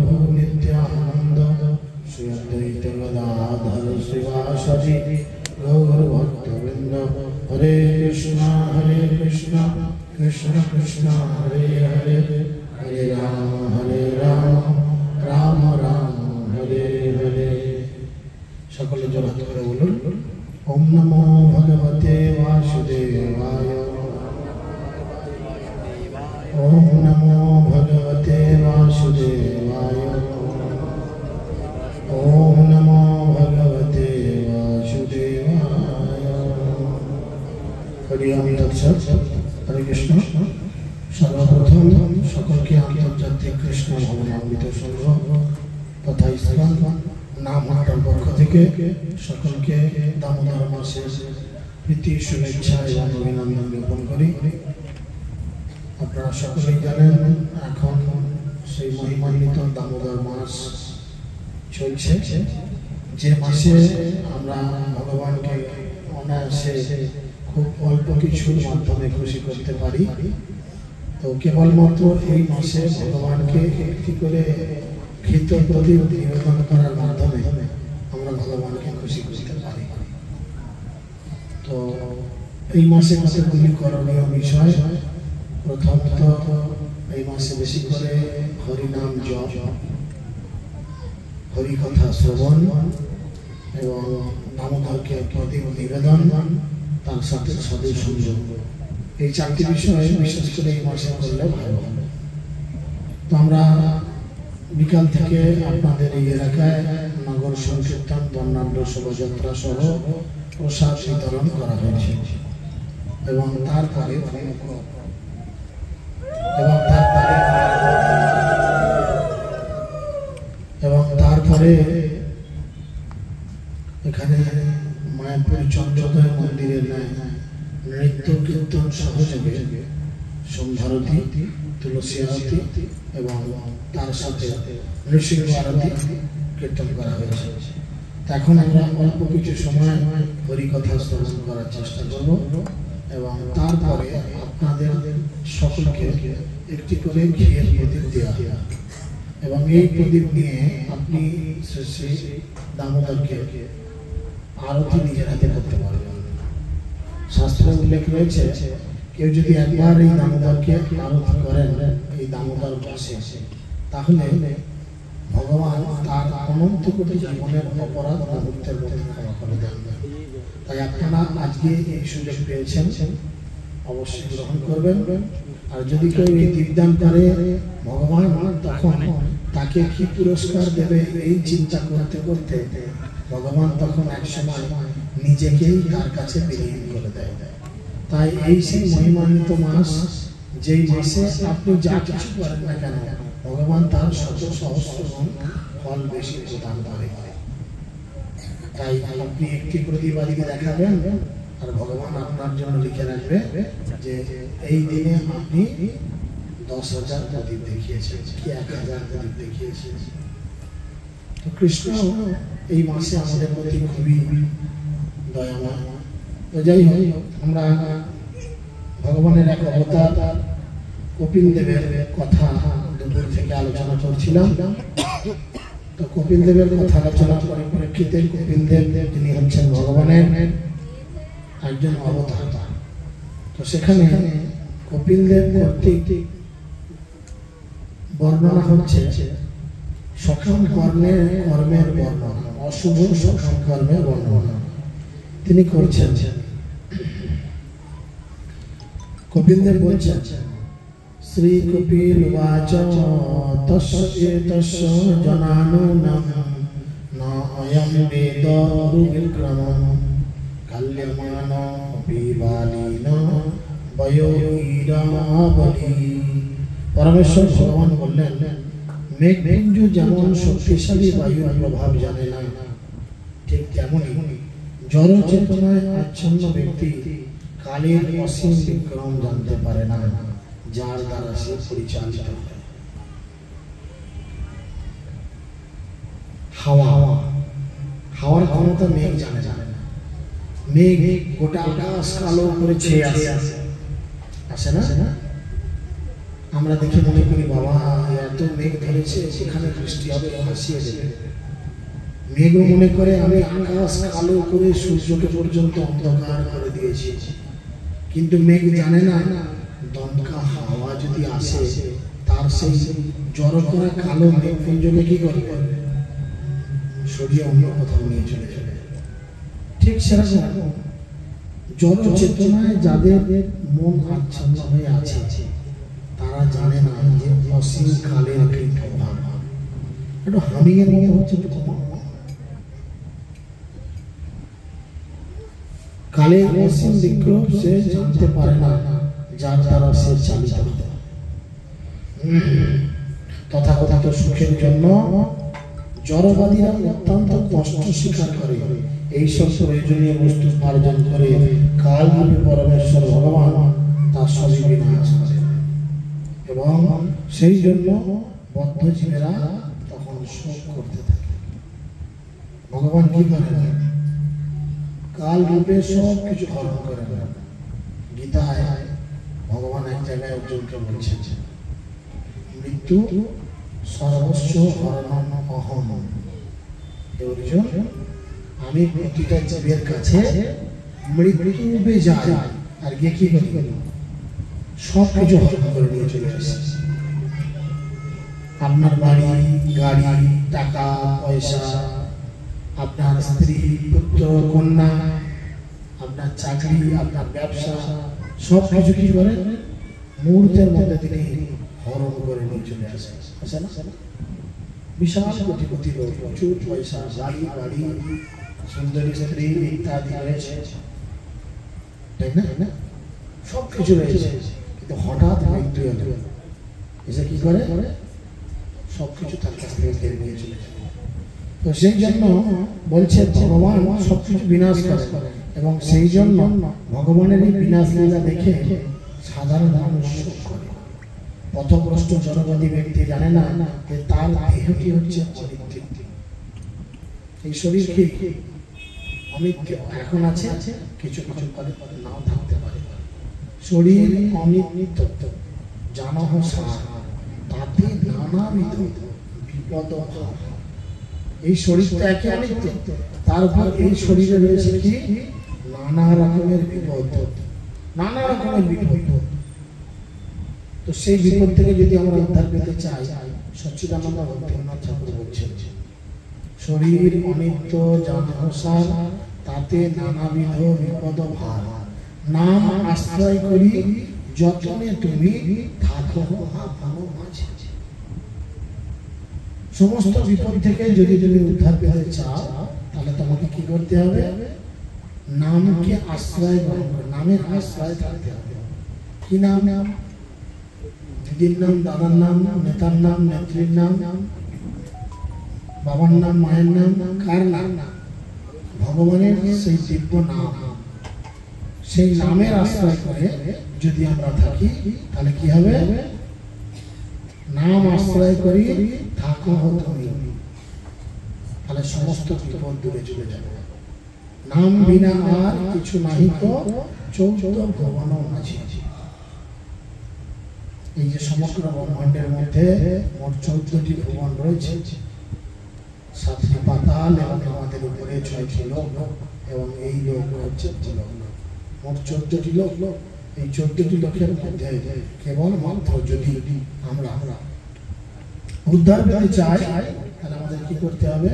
प्रभु नित्यानंद श्री अद्वैत गदाधर शिवासदि गौर भक्तवृंद हरे कृष्णा कृष्ण कृष्ण हरे हरे हरे राम राम राम हरे हरे। सकले जोरहात करे बोलुन ओम नमो भगवते वासुदेवाय ओम नमो भगवते वासुदेवाय ओम नमो भगवते वासुदेवाय। हरि ओम तत्सत्। हरे कृष्ण। सर्वप्रथम सकल के आंतर्जातिक कृष्ण भवनान्वित संघ तथा इस्लाम नाम हाटार पक्ष থেকে সকলকে দামোদর মাসের প্রীতি শুভেচ্ছা এবং অভিনন্দন জ্ঞাপন করি। আপনারা সকলেই জানেন এখন সেই মহিমান্বিত দামোদর মাস চলছে, যে মাসে আমরা ভগবানকে অনায়াসে খুব অল্প কিছুর মাধ্যমে খুশি করতে পারি। তো কেবলমাত্র এই মাসে ভগবানকে একটি করে ঘৃত প্রদীপ নিবেদন করার মাধ্যমে আমরা ভগবানকে খুশি করতে পারি। তো এই মাসে কতগুলি করণীয় বিষয়। প্রথমত এই মাসে বেশি করে হরিনাম জপ, হরিকথা শ্রবণ এবং দামোদরকে প্রদীপ নিবেদন, তার সাথে সাধু সংযোগ, এই চারটি বিষয়ে বিশেষ করে এই মাসে করলে ভালো হবে। তো আমরা বিকাল থেকে আপনাদের এই এলাকায় নগর সংকীর্তন, বর্ণাঢ্য শোভাযাত্রা সহ প্রসাদ বিতরণ করা হয়েছে এবং তারপরে এখানে মায়াপুর চন্দ্রোদয় মন্দিরের নৃত্য কীর্তন সহযোগে সন্ধ্যারতি, তুলসী আরতি এবং তার সাথে নৃসিংহ আরতি কীর্তন করা হয়েছে। এখন আমরা অল্প কিছু সময় হরিকথা শ্রবণ করার চেষ্টা করব এবং তারপরে আপনাদের সকলকে একটি করে ঘিয়ের প্রদীপ দেওয়া এবং এই প্রদীপ নিয়ে আপনি শ্রী দামোদরকে আরতি নিজের হাতে করতে পারবেন। শাস্ত্রে উল্লেখ রয়েছে কেউ যদি একবার এই দামোদরকে আরতি করেন এই দামোদর মাসে, তাহলে ভগবান তার অনন্ত কোটি জীবনের অপরাধ মুহূর্তের মধ্যে ক্ষমা করে দেন। তাই আপনারা আজকে এই সুযোগ পেয়েছেন, অবশ্যই গ্রহণ করবেন। আর যদি কেউ এই দীপদান করে ভগবান তখন তাকে কি পুরস্কার দেবে এই চিন্তা করতে করতে ভগবান তখন এক সময় নিজেকেই তার কাছে বিলীন করে দেয়। তাই এই সেই মহিমান্বিত মাস, যেই মাসে আপনি যা কিছু করেন না কেন ভগবান তার শত সহস্র গুণ ফল বেশি প্রদান করে। তাই আপনি একটি প্রদীপ আজকে দেখাবেন আর ভগবান আপনার জন্য লিখে রাখবে যে এই দিনে আপনি 10,000 প্রদীপ দেখিয়েছেন কি 1,000 প্রদীপ দেখিয়েছেন। তো কৃষ্ণ এই মাসে আমাদের প্রতি খুবই দয়াময়। তো যাই হোক, আমরা ভগবানের এক অবতার কপিল দেবের কথা দুপুর থেকে আলোচনা করছিলাম। তো কপিল দেবের কথা আলোচনা পরিপ্রেক্ষিতে কপিল দেব তিনি হচ্ছেন ভগবানের একজন অবতার। তো সেখানে কপিল দেব কর্তৃক বর্ণনা হচ্ছে সকাম কর্মের বর্ণনা, অশুভ সকাম কর্মের বর্ণনা তিনি করছেন। কপিল দেব বলছেন শ্রী কপিল উবাচ তস্য জনানুনাম না অয়ং বেদ রুবিক্রমঃ কাল্যমান বিবালিন বয়োগীরাবলি। পরমেশ্বর ভগবান বললেন মেঘপুঞ্জ যেমন শক্তিশালী বায়ুর প্রভাব জানে না, ঠিক তেমনই জড় চেতনায় আচ্ছন্ন ব্যক্তি কালের অসীম বিক্রম জানতে পারে না, যার দ্বারা সে পরিচালিত হয়। হাওয়ার ক্ষমতা মেঘ জানে না। মেঘ গোটা আকাশ কালো করে ছেয়ে আসে না, আমরা দেখে মনে করি বাবা এত মেঘ ধরেছে, সেখানে বৃষ্টি হবে, ভাসিয়ে দেবে। মেঘও মনে করে আমি আকাশ কালো করে সূর্যকে পর্যন্ত অন্ধকার করে দিয়েছি। কিন্তু মেঘ জানে না দমকা হাওয়া যদি আসে, তার সেই জড়ো করা কালো মেঘপুঞ্জকে কি করবে, সরিয়ে অন্য কোথাও নিয়ে চলে যাবে। ঠিক সেরকম জড় চেতনায় যাদের মন আচ্ছন্ন হয়ে আছে, তারা জানে না যে অসীম কালের কি প্রভাব। একটু হামিং এর মতো হচ্ছে, কালের অসীম বিক্রম সে জানতে পারে না, যার দ্বারা সে চালিত হয়। তথাকথিত সুখের জন্য জড়বাদীরা অত্যন্ত কষ্ট স্বীকার করে এইসব প্রয়োজনীয় বস্তু উপার্জন করে কালরূপী পরমেশ্বর ভগবান তার সবই বিনাশ করে, এবং সেই জন্য বদ্ধজীবেরা তখন শোক করতে থাকে। ভগবান কি করেন, কাল রূপে সব কিছু হরণ করে নেন। গীতায় ভগবান এক জায়গায় অর্জুনকে বলছেন, মৃত্যু সর্বস্ব হরণ অহম। অর্জুন, আমি প্রতিটা জীবের কাছে মৃত্যু রূপে যাই, আর গিয়ে কি করি, সব কিছু হরণ করে নিয়ে চলে আসি। আপনার বাড়ি, গাড়ি, টাকা পয়সা, আপনার স্ত্রী, পুত্র, কন্যা, আপনার চাকরি, আপনার ব্যবসা, সব কিছু কি করে মুহূর্তের মধ্যে তিনি হরণ করে নিয়ে চলে আসে। আছে না? বিশাল কোটিপতি লোক, প্রচুর পয়সা, গাড়ি বাড়ি, সুন্দরী স্ত্রী ইত্যাদি রয়েছে, তাই না? সব কিছু রয়েছে, কিন্তু হঠাৎ মৃত্যু এলো, এসে কি করে সব কিছু তার কাছ থেকে কেড়ে নিয়ে চলে যায়। তো সেই জন্য বলছে ভগবান সবকিছু বিনাশ করে, এবং সেই জন্য ভগবানের এই বিনাশ লীলা দেখে সাধারণ মানুষ শোক করে। পথভ্রষ্ট জড়বাদী ব্যক্তি জানে না যে তার দেহটি হচ্ছে অনিত্য। এই শরীর কি অনিত্য, এখন আছে, কিছুক্ষণ পরে নাও থাকতে পারে। শরীর অনিত্য, জানো সার, তাতে নানাবিধ বিপদ। এই শরীরটা একে অনিত্য, তারপর এই শরীরে রয়েছে কি নানা রকমের বিপদ, নানা রকমের বিপদ। তো সেই বিপদ থেকে যদি আমরা উদ্ধার পেতে চাই, সচ্চিদানন্দ ভক্তিনাথ ঠাকুর বলছেন, শরীর অনিত্য জানসার, তাতে নানাবিধ বিপদ ভার, নাম আশ্রয় করি যতনে তুমি থাকো ভালো মাঝে। সমস্ত বিপদ থেকে যদি তুমি উদ্ধার পেতে চাও, তাহলে তোমাকে কি করতে হবে, নামকে আশ্রয় গ্রহণ করে, নামের আশ্রয় থাকতে হবে। কি নাম? দিদির নাম, দাদার নাম, নেতার নাম, নেত্রীর নাম, বাবার নাম, মায়ের নাম, কার নাম? ভগবানের সেই দিব্য নাম। সেই নামের আশ্রয় করে যদি আমরা থাকি, তাহলে কি হবে, নাম আশ্রয় করি থাকো তুমি, তাহলে সমস্ত বিপদ দূরে চলে যাবে। নাম বিনা আর কিছু নাহি তো 14 ভুবন মাঝে। এই যে সমগ্র ব্রহ্মাণ্ডের মধ্যে মোট 14টি ভুবন রয়েছে, 7টি পাতাল এবং আমাদের উপরে 6টি লোক, এবং এই লোক হচ্ছে মোট 14টি লোক। এই 14টি লোকের মধ্যে কেবল মাত্র যদি আমরা উদ্ধার পেতে চাই, তাহলে আমাদের কি করতে হবে,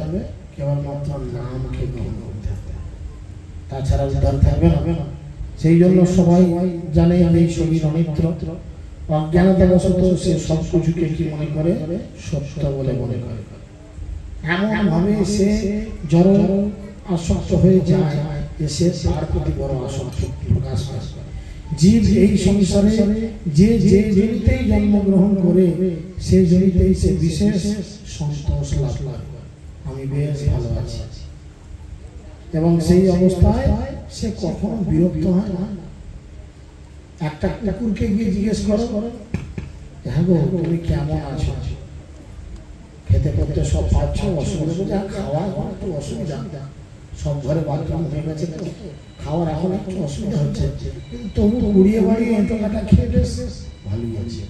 কেবলমাত্র নামকে গ্রহণ করতে হবে, তাছাড়া উদ্ধার থাকবে না। সেই জন্য সবাই জানে এই শরীর অনিত্য, অজ্ঞানতাবশত সে সব কিছুকে কি মনে করে, সত্য বলে মনে করে। এমন ভাবে সে জড় আসক্ত হয়ে যায় যে সে তার প্রতি বড় আসক্তি প্রকাশ করে। জীব এই সংসারে যে যে জনিতেই জন্মগ্রহণ করে, সেই জনিতেই সে বিশেষ সন্তোষ লাভ করে, আমি বেশ ভালো আছি, এবং সেই অবস্থায় সে কখনো বিরক্ত হয় না। একটা কুকুরকে গিয়ে জিজ্ঞেস করো, হ্যাঁ গো তুমি কেমন আছো, খেতে পড়তে সব পাচ্ছ, অসুবিধা, খাওয়া একটু অসুবিধা, সব ঘরে বাথরুম হয়ে গেছে, তো খাওয়ার এখন একটু অসুবিধা হচ্ছে, কিন্তু তবু কুড়িয়ে বাড়িয়ে এঁটো কাটা খেয়ে বেশ ভালোই আছে।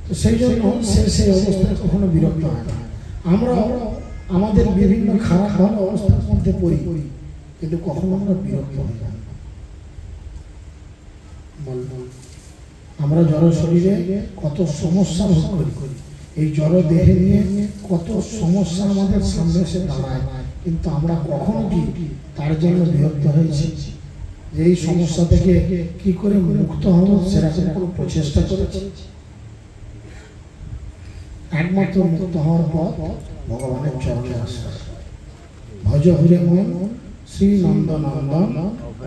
তো সেই জন্য সেই অবস্থায় কখনো বিরক্ত হয় না। আমরা আমাদের বিভিন্ন খারাপ ভালো অবস্থার মধ্যে পড়ি, কিন্তু কখনো আমরা বিরক্ত হই না। আমরা জড় শরীরে কত সমস্যা ভোগ করি, এই জড় দেহে নিয়ে কত সমস্যা আমাদের সামনে এসে দাঁড়ায়, কিন্তু আমরা কখনো কি তার জন্য বিরক্ত হয়েছি যে এই সমস্যা থেকে কি করে মুক্ত হব, সেরকম কোনো প্রচেষ্টা করেছি? একমাত্র মুক্ত হওয়ার পথ ভগবানের চরণে আশ্রয়। ভজ হরে মন শ্রী নন্দ নন্দন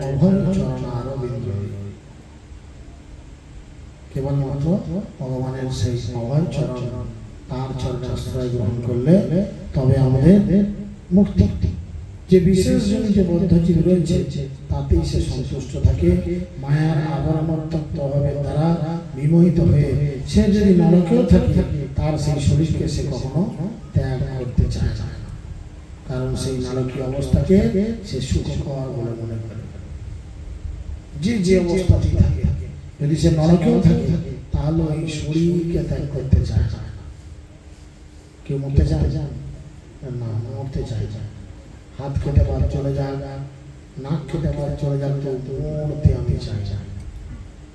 অভয় চরণারবিন্দ। কেবলমাত্র ভগবানের সেই অভয় চরণ, তার চরণে আশ্রয় গ্রহণ করলে তবে আমাদের মুক্তি। যে বিশেষ জনিত বদ্ধজীব রয়েছে তাতেই সে সন্তুষ্ট থাকে। মায়ার আবরণোত্তপ্ত অভাবের দ্বারা বিমোহিত হয়ে সে যদি নরকেও থাকে, তার সেই শরীরকে সে কখনো ত্যাগ করতে চায় না, কারণ সেই নারকীয় অবস্থাকে সে সুখকর বলে মনে করে। যে অবস্থাতেই থাকে, যদি সে নরকেও থাকে, তাহলে এই শরীরকে ত্যাগ করতে চায় না। কেউ মরতে চায় না, মরতে চায়। হাত কেটে বাদ চলে যাক, নাক কেটে বাদ চলে যাক, তো মরতে আমি চাই।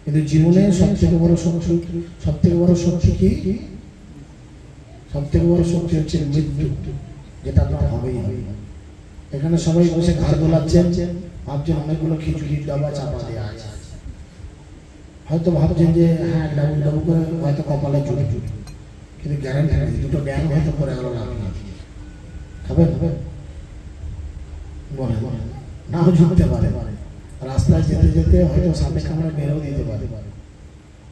কিন্তু জীবনে সব থেকে বড় শক্তি কি? সব থেকে বড় শক্তি হচ্ছে মৃত্যু, যেটা আপনার হবেই হবে। এখানে সবাই বসে ঘাড় দোলাচ্ছেন, ভাবছেন অনেকগুলো খিচুড়ির ডাবা চাপা দেওয়া আছে, হয়তো ভাবছেন যে হ্যাঁ ডাবু ডাবু করে হয়তো কপালে জুটে, কিন্তু গ্যারান্টি নেই দুটো ব্যাং হয়তো করে গেল না। খাবেন বলে নাও জুটতে পারে, রাস্তায় যেতে যেতে হয়তো সাথে কামড়ে মেরেও দিতে পারে।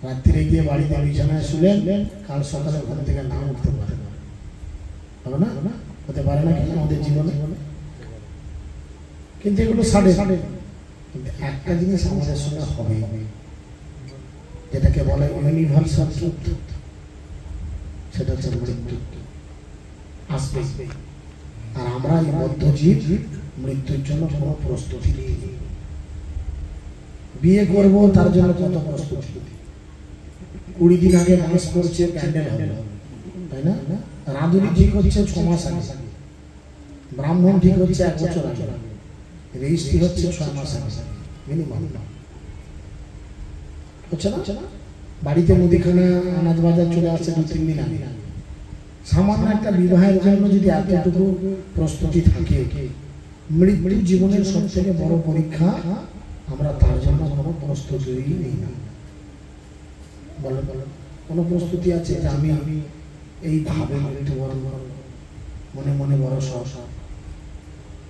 রাত্রিরে গিয়ে বাড়িতে বিছানায় শুলেন, কাল সকালে ওখান থেকে নাও উঠতে পারে। হবে না? হতে পারে না কি আমাদের জীবনে? কিন্তু এগুলো সাড়ে, কিন্তু একটা জিনিস আমাদের সঙ্গে হবে, যেটাকে বলে ইউনিভার্সাল ট্রুথ, সেটা হচ্ছে মৃত্যু আসবে। আর আমরা এই বদ্ধজীব মৃত্যুর জন্য কোনো প্রস্তুতি নেই। বিয়ে করব তার জন্য কত প্রস্তুতি, 20 দিন আগে মাস করছে ক্যান্ডেল হবে, তাই না? রাঁধুনি ঠিক হচ্ছে 6 মাস আগে, ব্রাহ্মণ ঠিক হচ্ছে 1 বছর আগে, রেজিস্ট্রি হচ্ছে 6 মাস আগে মিনিমাম, হচ্ছে না? বাড়িতে মুদিখানা আনাজ বাজার চলে আসছে 2-3 দিন আগে। সামান্য একটা বিবাহের জন্য যদি এতটুকু প্রস্তুতি থাকে, মৃত্যু জীবনের সব থেকে বড় পরীক্ষা, আমরা তার জন্য কোনো প্রস্তুতি নেই না। বলো কোনো প্রস্তুতি আছে যে আমি এইভাবে মৃত্যুবরণ করব? মনে মনে বড় সহসা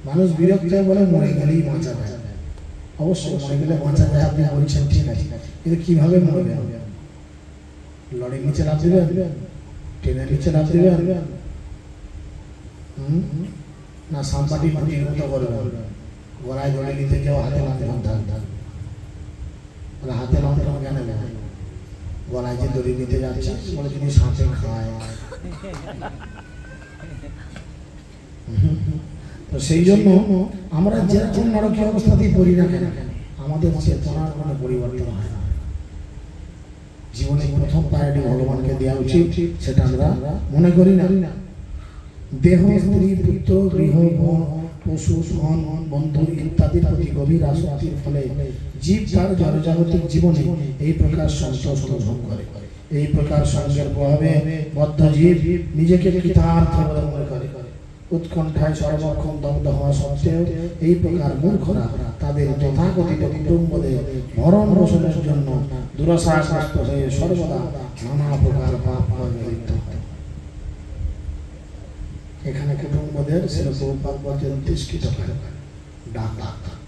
মানুষ বিরক্ত হয়ে বলে মরে গেলেই বাঁচা যায়। অবশ্যই মরে গেলে বাঁচা যায়, আপনি বলছেন ঠিক আছে, কিন্তু কিভাবে মরবে? লরির নিচে লাফ দিবেন, ট্রেনের নিচে লাফ দিবেন, না সাম্পাটি মাটির মতো করবেন, গলায় ধরে নিতে কেউ হাতে লণ্ঠন থাকবে, হাতে লণ্ঠন কেন নেবেন? গলায় যে দড়ি নিতে যাচ্ছে বলে যদি সাপে খায়। তো সেই জন্য আমরা যেরকম নরকীয় অবস্থাতেই পড়ি না কেন, আমাদের চেতনার কোনো পরিবর্তন হয় না। জীবনে প্রথম প্রায়োরিটি ভগবানকে দেওয়া উচিত, সেটা আমরা মনে করি না। দেহ, স্ত্রী, পুত্র, গৃহ, পশু, ধন, বন্ধু ইত্যাদির প্রতি গভীর আসক্তির ফলে জীব তার জড়জাগতিক জীবনে এই প্রকার সন্তোষ অনুভব করে। এই প্রকার সঙ্গের প্রভাবে বদ্ধ জীব নিজেকে কৃতার্থ বলে মনে করে। উৎকণ্ঠায় সর্বক্ষণ দগ্ধ হওয়া সত্ত্বেও এই প্রকার মূর্খরা তাদের তথাকথিত কুটুম্বদের ভরণ পোষণের জন্য দুরাশাগ্রস্ত হয়ে সর্বদা নানা প্রকার পাপ কর্মে লিপ্ত। এখানে কুটুম্বদের সেরকম তিরস্কৃত করে।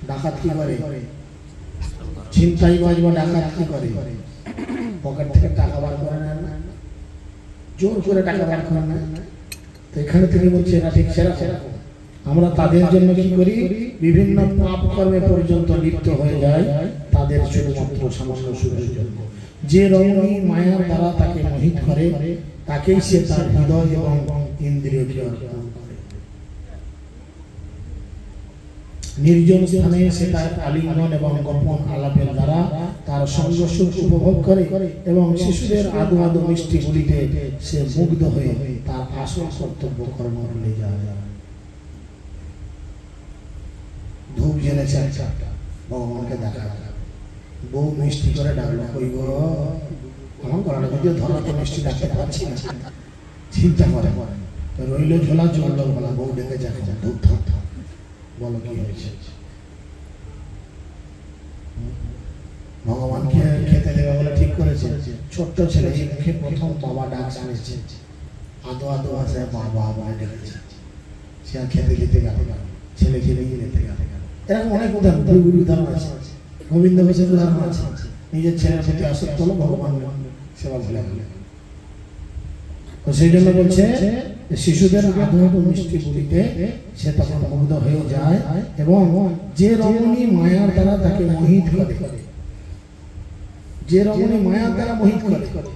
ডাকাত কি করে? ছিনতাইবাজ বা ডাকাত কি করে? পকেট থেকে টাকা বার করে না, জোর করে টাকা বার করে না। তো এখানে তিনি বলছে এটা ঠিক সেরকম আমরা তাদের জন্য কি করি? বিভিন্ন পাপ কর্মে পর্যন্ত লিপ্ত হয়ে যায়, তাদের শুধুমাত্র সামান্য সুখের জন্য। যে রমণী মায়ার দ্বারা তাকে মোহিত করে, তাকেই সে তার হৃদয় এবং ইন্দ্রিয়কে অর্পণ করে। নির্জন স্থানে এসে তার আলিঙ্গন এবং গোপন আলাপের দ্বারা তার সঙ্গ সুখ উপভোগ করে এবং শিশুদের আদো আদো মিষ্টি বলিতে সে মুগ্ধ হয়ে তার আসল কর্তব্য কর্ম ভুলে যায়। ধূপ জ্বেলেছে একটা, ভগবানকে দেখা বউ মিষ্টি করে ডাকলো, কই গো আমার গলাটা যদিও ধরাতে মিষ্টি ডাকতে পারছি না, চিন্তা করে রইল ঝোলা জ্বললো গলা, বউ ডেকে যাক ধূপ থাক বলো কি হয়েছে। ভগবানকে খেতে দেবে বলে ঠিক করেছে, ছোট্ট ছেলে মুখে প্রথম বাবা ডাক শুনেছে, আদো আদো ভাষায় বাবা বাবা ডেকেছে, সে আর খেতে দিতে গেল, ছেলে খেলে গিয়ে নিতে গেল। এরকম অনেক উদাহরণ আছে, গোবিন্দ ঘোষের উদাহরণ আছে, নিজের ছেলের প্রতি আসক্ত হলো, ভগবান সেবা ভুলে গেল। তো সেই জন্য বলছে শিশুদের আদো আদো মিষ্টি বলিতে সে তখন মুগ্ধ হয়ে যায় এবং যে রমণী মায়ার দ্বারা তাকে মোহিত করে, যে রমণী মায়ার দ্বারা মোহিত করে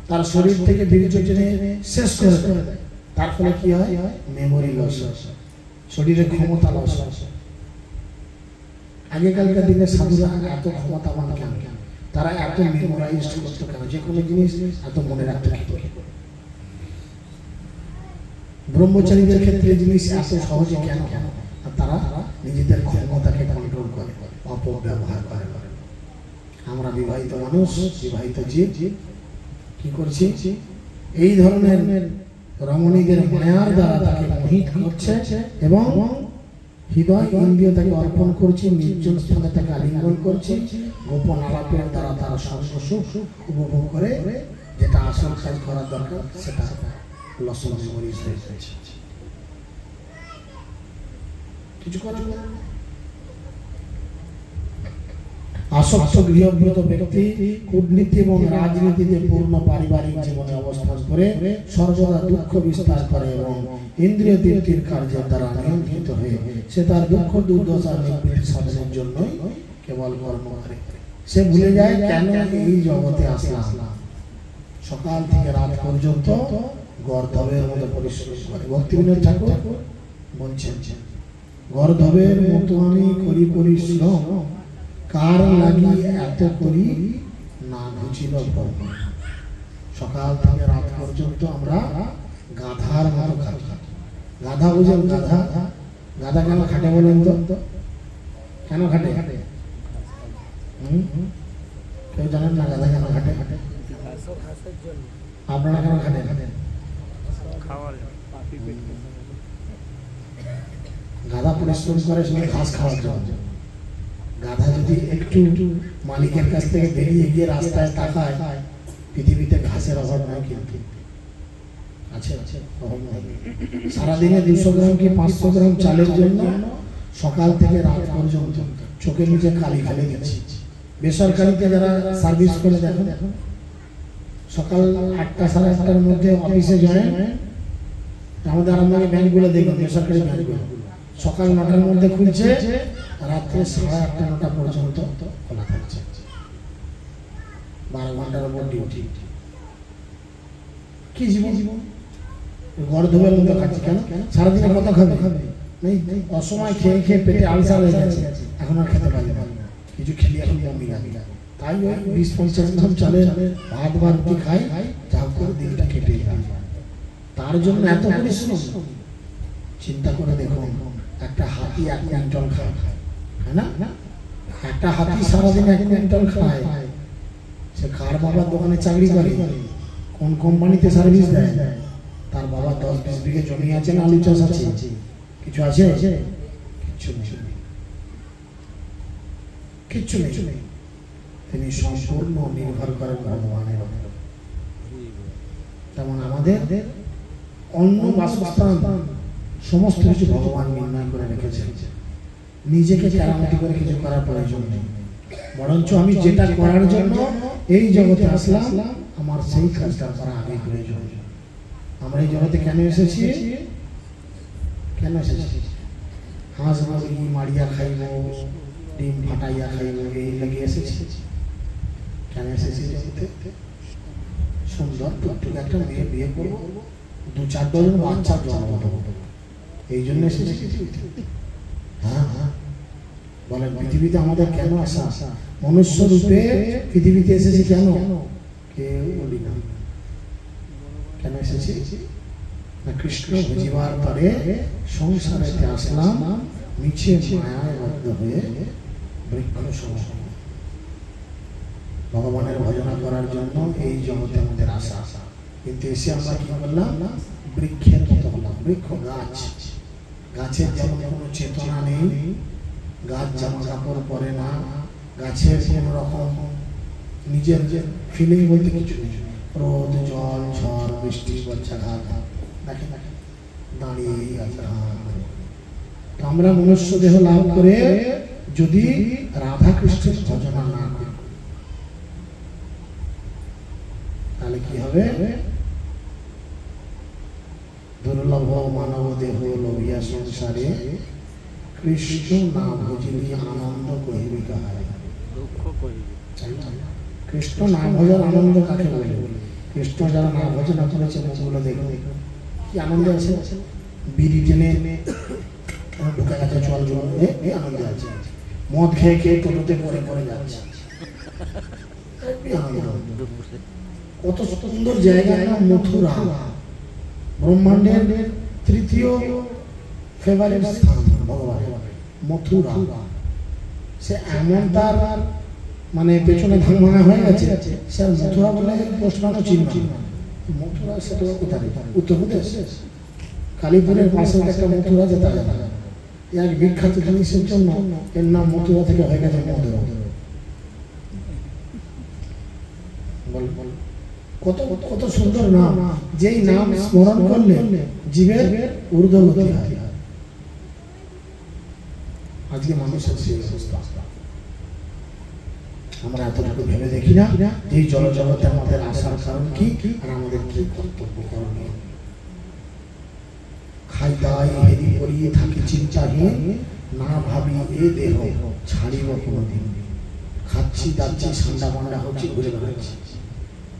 তার শরীর থেকে বীর্য টেনে শেষ করে দেয়, তার ফলে কি হয়? মেমোরি লস, শরীরের ক্ষমতা লস। আগেকালকার দিনে সাধুরা এত ক্ষমতাবান কেন? তারা এত মেমোরাইজ করতো কেন? যে কোনো জিনিস এত মনে রাখতো কি করে? ব্রহ্মচারীদের ক্ষেত্রে জিনিস এত সহজে কেন? তারা নিজেদের ক্ষমতাকে কন্ট্রোল করে, অপব্যবহার করে। আমরা বিবাহিত মানুষ, বিবাহিত জীব কি করছি? এই ধরনের রমণীদের মায়ার দ্বারা তাকে মোহিত করছে এবং হৃদয় ইন্দ্রিয় তাকে অর্পণ করছে, নির্জন স্থানে তাকে আলিঙ্গন করছে, গোপন আলাপের দ্বারা তারা সঙ্গ সুখ উপভোগ করে, যেটা আসল কাজ করার দরকার সেটা লসন মেমোরিজ হয়ে যাচ্ছে। কিছু করার নেই। আসক্ত গৃহব্রত ব্যক্তি কূটনীতি এবং রাজনীতিতে পূর্ণ পারিবারিক জীবনে অবস্থান করে সর্বদা দুঃখ বিস্তার করে এবং ইন্দ্রিয় তৃপ্তির কার্যের দ্বারা নিয়ন্ত্রিত হয়ে সে তার দুঃখ দুর্দশা নিবৃত্তি সাধনের জন্যই কেবল কর্ম করে। সে ভুলে যায় কেন এই জগতে আসলাম। সকাল থেকে রাত পর্যন্ত গর্ধবের মতো পরিশ্রম করে। ভক্তিবিনোদ ঠাকুর বলছেন, গর্ধবের মতো আমি করি পরিশ্রম, কার লাগি এত করি না ঘুচিল। সকাল থেকে রাত পর্যন্ত আমরা গাধার মতো খাটি। গাধা বুঝেন? গাধা গাধা কেন খাটে বলেন তো? কেন খাটে? কেউ জানেন না গাধা কেন খাটে? আপনারা কেন খাটেন? গাধা পরিশ্রম করে শুধু ঘাস খাওয়ার জন্য। গাধা যদি একটু মালিকের কাছ থেকে বেরিয়ে গিয়ে রাস্তায় তাকায়, পৃথিবীতে ঘাসের অভাব নাই, কিন্তু আছে অভাব নাই। সারাদিনে 200 গ্রাম কি 500 গ্রাম চালের জন্য সকাল থেকে রাত পর্যন্ত চোখের নিচে কালি ফেলে গেছে। বেসরকারিতে যারা সার্ভিস করে দেখেন, সকাল 8টা সাড়ে 8টার মধ্যে অফিসে জয়েন, আমাদের আরামবাগে ব্যাংকগুলো দেখবেন, বেসরকারি ব্যাংকগুলো সকাল 9টার মধ্যে খুলছে, রাত্রে 8:30 9টা পর্যন্ত খোলা থাকছে, 12 ঘন্টার উপর ডিউটি। কি জীবন! গর্ধবের মতো খাচ্ছে। কেন? সারাদিনে কত খাবে? নেই, অসময় খেয়ে খেয়ে পেটে আলসার হয়ে গেছে, এখন আর খেতে পারি না। কিছু খেলে এখন বমি লাগে, তাই ওই 20-50 গ্রাম চালে ভাত বা রুটি খাই, যা করে দিনটা কেটে যায়। তার জন্য এত পরিশ্রম। চিন্তা করে দেখুন, একটা হাতি 1 কুইন্টাল খায়, হ্যাঁ না? একটা হাতি সারাদিন 1 কুইন্টাল খায়। সে কার বাবার দোকানে চাকরি করে, কোন কোম্পানিতে সার্ভিস দেয়, তার বাবা 10-20 বিঘে জমি আছে, আলু চাষ আছে, কিছু আছে? কিচ্ছু নেই। তিনি সম্পূর্ণ নির্ভর করেন ভগবানের উপর। তেমন আমাদের অন্য বাসস্থান সমস্ত কিছু ভগবান নির্ণয় করে রেখেছেন। নিজেকে কেরামতি করে কিছু করার প্রয়োজন নেই, বরঞ্চ আমি যেটা করার জন্য এই জগতে আসলাম, আমার সেই কাজটা করা আগে প্রয়োজন। আমরা এই জগতে কেন এসেছি? হাঁস মুরগি মারিয়া খাইব, ডিম ফাটাইয়া খাইব, এই লেগে এসেছি। কেন এসেছি জগতে? সুন্দর টুকটুক একটা মেয়ে বিয়ে করবো, 2-4 ডজন বাচ্চা জন্ম দেবো, এই জন্য এসেছি। হ্যাঁ হ্যাঁ বলেন, পৃথিবীতে আমাদের কেন আসা? মনুষ্য রূপে পৃথিবীতে এসেছি কেন? কেউ বলি না কেন এসেছি না, কৃষ্ণ বুঝিবার পরে সংসারেতে আসলাম, মিছে মায়ায় বদ্ধ হয়ে বৃক্ষ সম ভগবানের ভজনা করার জন্য এই জগতে আমাদের আসা। কিন্তু এসে আমরা কি করলাম? বৃক্ষের মতো হলাম। বৃক্ষ গাছ, গাছের যেমন কোনো চেতনা নেই, গাছ জামা কাপড় পরে না, গাছের কোনো রকম নিজের ফিলিং বলতে কিছু নেই। রোদ, জল, ঝড়, বৃষ্টি, বর্ষাঘাত দেখে দাঁড়িয়ে আছে। আমরা মনুষ্য দেহ লাভ করে যদি রাধা কৃষ্ণের ভজনা না করি তাহলে কি হবে? দুর্লভ মানব দেহ লোভিয়া সংসারে, কৃষ্ণ না ভজিলি আনন্দ কহিবি কাহারে। কৃষ্ণ না ভজার আনন্দ কাকে বলে? কৃষ্ণ যারা না ভজনা করেছে মুখগুলো দেখো কি আনন্দ আছে। বিড়ি টেনে ঢুকে গেছে চল আনন্দ আছে। মদ খেয়ে খেয়ে টোটোতে পরে পরে যাচ্ছে, কত সুন্দর জায়গা না মথুরা, ব্রহ্মাণ্ডের তৃতীয় ফেভারিট স্থান ভগবানের মথুরা। সে এমন তার মানে পেছনে ধান ভাঙা হয়ে গেছে, সে মথুরা বলে প্রশ্ন চিহ্ন। মথুরা সেটা কোথায়? উত্তরপ্রদেশ, কালীপুরের পাশে একটা মথুরা যেটা এক বিখ্যাত জিনিসের জন্য এর নাম মথুরা থেকে হয়ে গেছে মধুরা। কত কত সুন্দর নাম, যেই নাম স্মরণ করলে জীবের ঊর্ধ্বগতি হয়। আজকে মানুষের সেই অবস্থা। আমরা এতটুকু ভেবে দেখি না যে এই জলজগতে আমাদের আসার কারণ কি আর আমাদের কি কর্তব্য করণীয়। খাই দাই হেরি করিয়ে থাকি চিন্তাহীন, না ভাবি এ দেহ ছাড়িব কোনোদিন। খাচ্ছি দাচ্ছি ঠান্ডা মান্ডা হচ্ছে, ঘুরে বেড়াচ্ছি।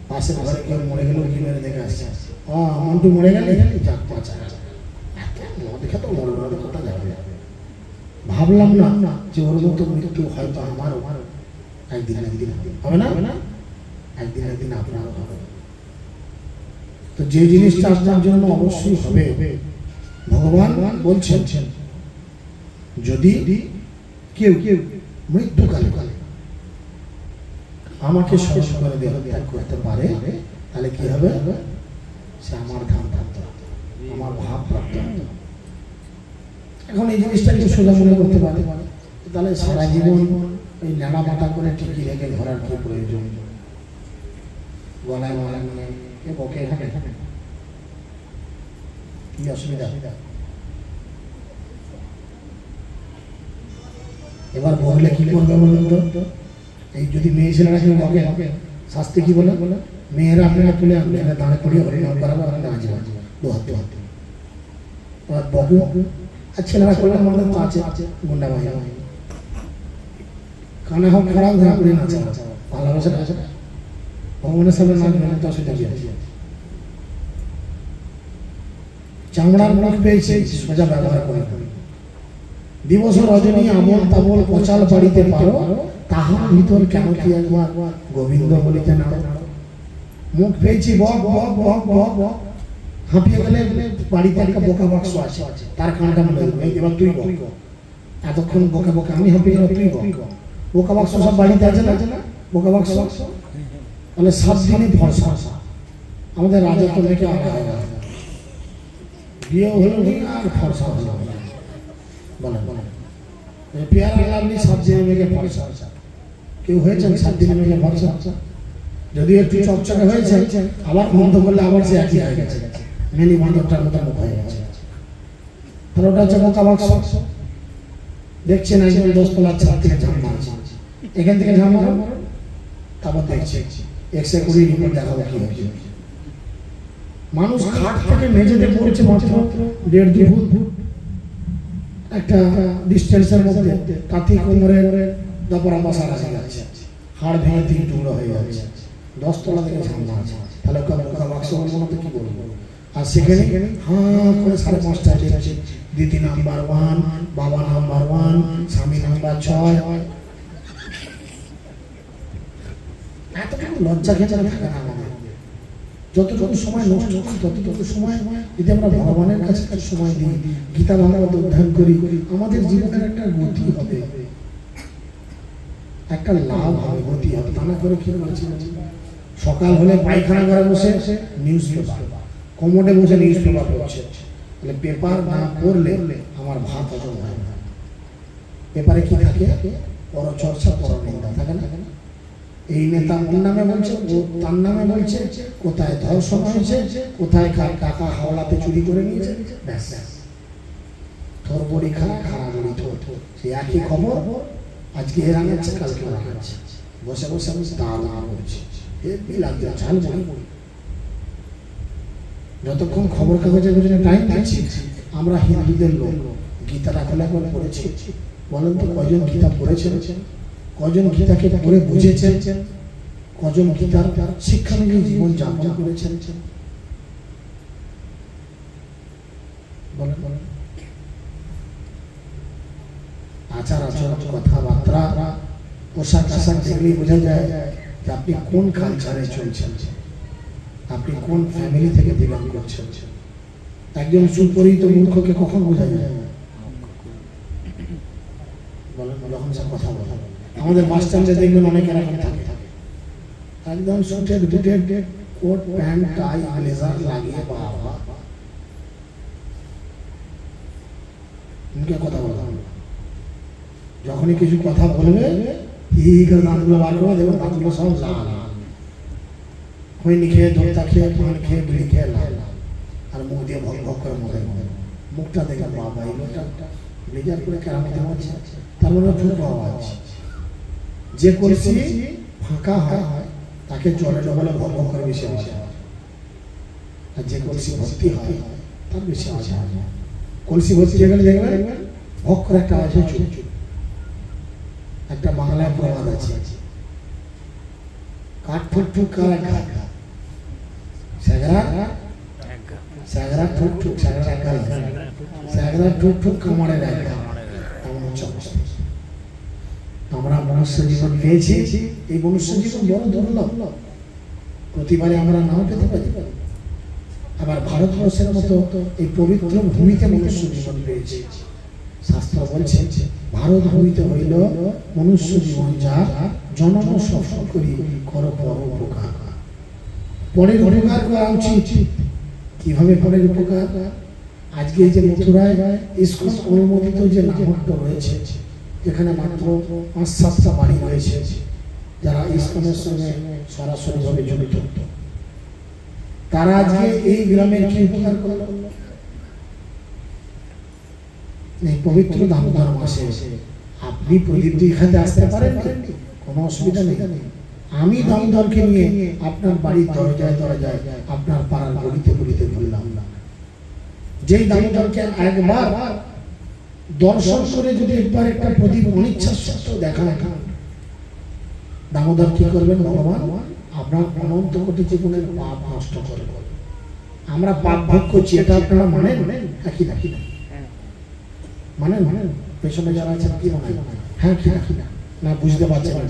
পাশের ঘরে কেউ মরে গেলেও কি মেরে দেখে আসছে, মন্টু মরে গেলে যাক বাঁচা দেখে তো মরে মরে কোথা যাবে। ভাবলাম না যে ওর মতো মৃত্যু হয়তো আমারও একদিন একদিন হবে না, একদিন একদিন আপনারও হবে। তো যে জিনিসটা আপনার জন্য অবশ্যই হবে, ভগবান বলছেন যদি কেউ মৃত্যুকালে আমাকে স্মরণ করে দেহ ত্যাগ করতে পারে তাহলে কি হবে? সে আমার ধাম প্রাপ্ত, আমার ভাব প্রাপ্ত। এখন এই জিনিসটা কেউ সোজা মনে করতে পারে, তাহলে সারা জীবন ওই নাড়া মাটা করে টিকি রেখে ধরার কি প্রয়োজন? গলায় গলায় মানে বকে এখানে কি অসুবিধা? এবার বললে কি করবে বলুন তো? এই যদি মেয়ে ছেলেরা কেউ বকে, শাস্তি কি বলে? মেয়েরা আপনারা তুলে আপনারা দাঁড়ে পড়িয়ে হরিনাম করাবো, আপনারা নাচ বাজ দু হাতে এবার বকু। আর ছেলেরা করলে আমাদের তো আছে গুন্ডা বাহিনী, কানে হোক খারাপ ধরা করে নাচে, ভালোবাসা আছে ভগবানের সামনে নাচ মানে তো অসুবিধা কি আছে? চামড়ার মুখ পেয়েছে সোজা ব্যবহার করে। দিবস রজনী আবল তাবল পচাল বাড়িতে পারো, তাহার ভিতর কেন কি একবার গোবিন্দ বলিতে না? মুখ পেয়েছি বক বক বক বক বক, হাঁপিয়ে গেলে বাড়িতে একটা বোকা বাক্স আছে, তার কানটা মনে হয় এবার তুই বক। এতক্ষণ বোকা বোকা আমি হাঁপিয়ে গেলে তুই বক। বোকা বাক্স সব বাড়িতে আছে না? বোকা বাক্স তাহলে 7 দিনই ভরসা। আমাদের রাজা তো দেখে বিয়ে হলো আর ভরসা হলো বলেন বলেন, পেয়ারা লাগলি 7 দিনে মেঘে ভরসা। কেউ হয়েছেন 7 দিনে মেঘে ভরসা? যদি একটু চকচকে হয়েছে আবার বন্ধ করলে আবার সে একই হয়ে গেছে, মেনি বান্ধবটার মতো মুখ হয়ে গেছে। তাহলে ওটা হচ্ছে বোকা বাক্স। দেখছেন একজন 10 তলার ছাদ থেকে ঝাঁপ মারছে, এখান থেকে ঝাঁপ মারো, তারপর দেখছে 120 রিপোর্ট দেখাবো কি হয়েছে। মানুষ খাট থেকে মেঝেতে পড়েছে মাত্র 1.5-2 ফুট একটা ডিস্টেন্সের মধ্যে, তাতেই কোমরের দপরা বাসা আসা যাচ্ছে, হাড় ভেঙে 3 টুকরো হয়ে যাচ্ছে। 10 তলা থেকে ঝাঁপ মারছে, তাহলে বোকা বাক্স বলবো না তো কি বলবো? আর সেখানে হাঁ করে 5:30টায় দেখছে দিদি নাম্বার 1, বাবা নাম্বার 1, স্বামী নাম্বার 6। এতটুকু লজ্জা ঘেঁচা থাকে না আমাদের। যতটুকু সময় নষ্ট করি ততটুকু সময় যদি আমরা ভগবানের কাছে সময় দিই, গীতা ভাগবত অধ্যয়ন করি, আমাদের জীবনের একটা গতি হবে, একটা লাভ হবে, গতি হবে। তা না করে কি বলছি, সকাল হলে পায়খানা ঘরে বসে নিউজ পেপার, কমোডে বসে নিউজ পেপার পড়ছে। তাহলে পেপার না পড়লে আমার ভাত হজম হয় না। পেপারে কি থাকে? পরচর্চা, পরনিন্দা থাকে না? এই নেতা ওর নামে বলছে, ও তার নামে বলছে, কোথায় ধর্ষণ হয়েছে, কোথায় টাকা হাওলাতে চুরি করে নিয়েছে, ব্যাস থর বড়ি খারাপ খারাপ থর, সে একই খবর, আজকে এরা নিচ্ছে, কালকে ওরা নিচ্ছে, বসে বসে বসে তা না করছে। যতক্ষণ খবর কাগজের টাইম দিচ্ছি, আমরা হিন্দুদের লোক গীতাটা খোলা করে পড়েছি। বলেন তো কয়জন গীতা পড়েছেন? কজন গীতাকে পড়ে বুঝেছেন? কজন গীতার শিক্ষানুযায়ী জীবন যাপন করেছেন? বলেন বলেন। আচার আচরণ, কথাবার্তা, পোশাক আশাক দেখলেই বোঝা যায় যে আপনি কোন কালচারে চলছেন, আপনি কোন ফ্যামিলি থেকে বিলং করছেন। একজন সুপরিচিত মূর্খকে কখন বোঝা যায়? বলেন, যখন সে কথা বলে। আমাদের বাস স্ট্যান্ডে দেখবেন অনেক এরকম থাকে, একদম suited booted, coat pant tie blazer লাগিয়ে, বাবা মুখে কথা বলা, যখনই কিছু কথা বলবে হি করে দাঁতগুলো বার করে দেবে, দাঁতগুলো সব লাল, খৈনি খেয়ে, দোক্তা খেয়ে, পান খেয়ে, বিড়ি খেয়ে লাল, আর মুখ দিয়ে ভক ভক করে মরে, মুখটা দেখে বাবা এই লোকটা ব্লেজার করে কেরামতি হচ্ছে, তার মানে ছোট আওয়াজ। যে কলসি ফাঁকা হয় তাকে জলে ডবলে ভক ভক করে বেশি আওয়াজ হয়, আর যে কলসি ভর্তি হয় তার বেশি আওয়াজ হয়। কলসি ভর্তি হয়ে গেলে দেখবেন ভক করে একটা আওয়াজ হয়, চুপ চুপ। একটা বাংলায় প্রবাদ আছে, কাঠ ঠুক ঠুক কার ঘাট, স্যাগরা স্যাগরা ঠুক ঠুক, স্যাগরা কার স্যাগরা ঠুক ঠুক কামারের এক ঘাট। এমন হচ্ছে অবস্থা। আমরা মনুষ্য জীবন পেয়েছি, এই মনুষ্য জীবন বড় দুর্লভ, প্রতিবারে আমরা নাও পেতে পারি। আবার ভারতবর্ষের মতো এই পবিত্র ভূমিতে মনুষ্য জীবন পেয়েছি। শাস্ত্র বলছে ভারত ভূমিতে হইল মনুষ্য জীবন, যা জনম সফল করি কর পর উপকার। পরের উপকার করা উচিত। কিভাবে পরের উপকার? আজকে যে মথুরায় ইসকন অনুমোদিত যে নামহট্ট রয়েছে, যেখানে মাত্র 5-7টা বাড়ি রয়েছে যারা ইসকনের সঙ্গে সরাসরিভাবে জড়িত, তারা আজকে এই গ্রামের কি উপকার করল? এই পবিত্র দামোদর মাসে আপনি প্রদীপ দেখাতে আসতে পারেন, কোনো অসুবিধা নেই। আমি দামোদরকে নিয়ে আপনার বাড়ির দরজায় দরজায়, আপনার পাড়ার গলিতে গলিতে বললাম না, যেই দামোদরকে একবার দর্শন করে যদি একবার একটা প্রদীপ অনিচ্ছার সত্ত্বেও দেখা, দামোদর কি করবেন? ভগবান আপনার অনন্ত কোটি জীবনের পাপ নষ্ট করে। আমরা পাপ ভোগ করছি, এটা আপনারা মানেন? কি না মানেন? পেছনে যারা আছেন কি মানেন? হ্যাঁ কি না বুঝতে পারছেন না।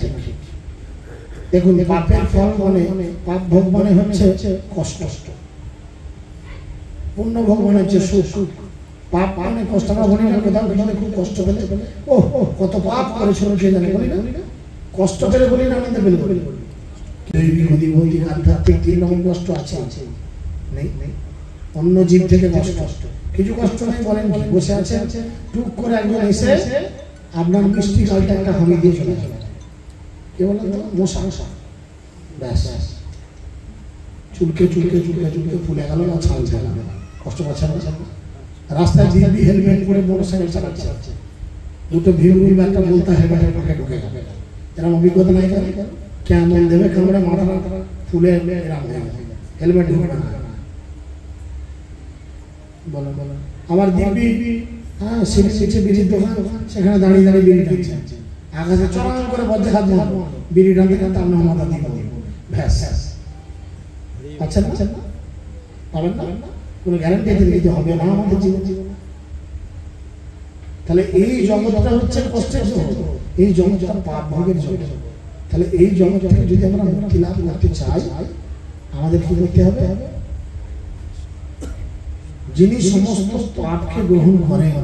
দেখুন, পাপের ফল মানে, পাপ ভোগ মানে হচ্ছে কষ্ট, পুণ্য ভোগ মানে হচ্ছে সুখ। পাপ মানে কষ্ট, আমরা বলি না কোথাও মানে খুব কষ্ট পেলে, ও কত পাপ করেছিল কে জানে, বলি না? কষ্ট পেলে বলি না, আনন্দ পেলে বলি। ভৌতিক আধ্যাত্মিক 3 রকম কষ্ট আছে, নেই? অন্য জীব থেকে কষ্ট, কিছু কষ্ট নেই বলেন কি? বসে আছে, টুক করে একজন এসে আপনার মিষ্টি কালটা একটা হামি দিয়ে চলে যাবে, কে বলেন তো? মশা, ব্যাস চুলকে চুলকে চুলকে চুলকে ফুলে গেল না, ছাল গেল, কষ্ট পাচ্ছে না। রাস্তায় দিদি হেলমেট পরে মোটরসাইকেল চালাচ্ছে, দুটো ভিড় একটা বলতে হেলমেটের ফাঁকে ঢুকে যাবে, এরকম অভিজ্ঞতা নাই? কেমন দেবে কামড়ে মাথা ফুলে হেলমেট ঢুকবে না। বলো বলো। আমার দিব্যি, হ্যাঁ, সিঁড়ি বিড়ির দোকান, সেখানে দাঁড়িয়ে দাঁড়িয়ে বিড়ি টানছে, আকাশে চড়ান করে বদ্ধে হাত মারবো, বিড়ি টানতে টানতে আপনার মাথা দিব, ব্যাস। আচ্ছা না পাবেন না, কোনো গ্যারান্টি দিতে হবে না আমাদের জীবনে। তাহলে এই জগৎটা হচ্ছে কষ্টের জগৎ, এই জগৎটা পাপ ভোগের জগৎ। তাহলে এই জগৎ থেকে যদি আমরা মুক্তি লাভ করতে চাই, আমাদের কি করতে হবে? যিনি সমস্ত পাপকে গ্রহণ করেন,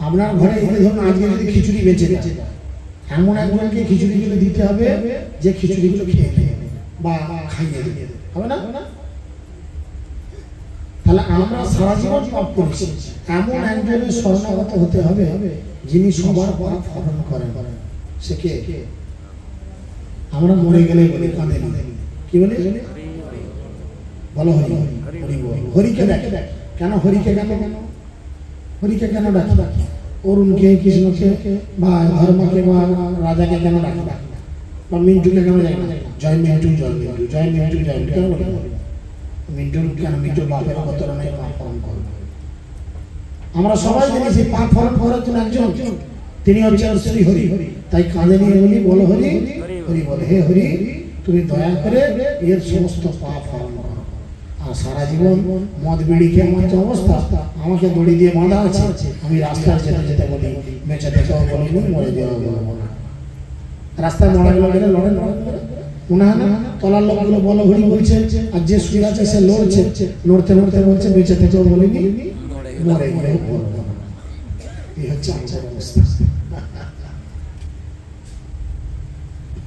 আপনার ঘরে ধরুন আজকে যদি খিচুড়ি বেঁচে যায়, এমন একজনকে খিচুড়িগুলো দিতে হবে যে খিচুড়িগুলো খেয়ে নেবে বা খাইয়ে দেবে, হবে না? তাহলে আমরা সারা জীবন পাপ করেছি, এমন একজনের শরণাগত হতে হবে যিনি সবার পাপ হরণ করেন। সে কে? আমরা মরে গেলে বলি কাঁদে না, কি বলে? বলো হরি হরি বল। হরিকে ডাকে, কেন হরিকে কেন হরিকে কেন ডাকে? অরুণকে, কৃষ্ণকে বা ধর্মকে বা রাজাকে কেন ডাকে? বা মিন্টুকে কেন ডাকে? জয় মিন্টু, জয় মিন্টু, জয় মিন্টু, জয় মিন্টু কেন বলে? মিন্টু কেন? মিন্টুর বাপের কত রকমের পাপ হরণ করবে। আমরা সবাই জানি সেই পাপ হরণ করার জন্য একজন, তিনি হচ্ছে শ্রী হরি। তাই কাঁধে নিয়ে বলি, বলো হরি হরি বলে, হে হরি তুমি দয়া করে এর সমস্ত পাপ হরণ করো। আর সারা জীবন মদ বিড়ি খেয়ে আমার যে অবস্থা, আমাকে দড়ি দিয়ে বাঁধা আছে, আমি রাস্তায় যেতে যেতে বলি বেঁচে থেকেও বলিনি, মরে যাওয়া বলবো না। রাস্তায় মরা গেলে লড়ে করে মনে হয় না? তলার লোকগুলো বলো হরি বলছে, আর যে শুয়ে আছে সে লড়ছে, লড়তে লড়তে বলছে বেঁচে থেকেও বলিনি, মরে গেলেও বলবো না। এই হচ্ছে আমার অবস্থা।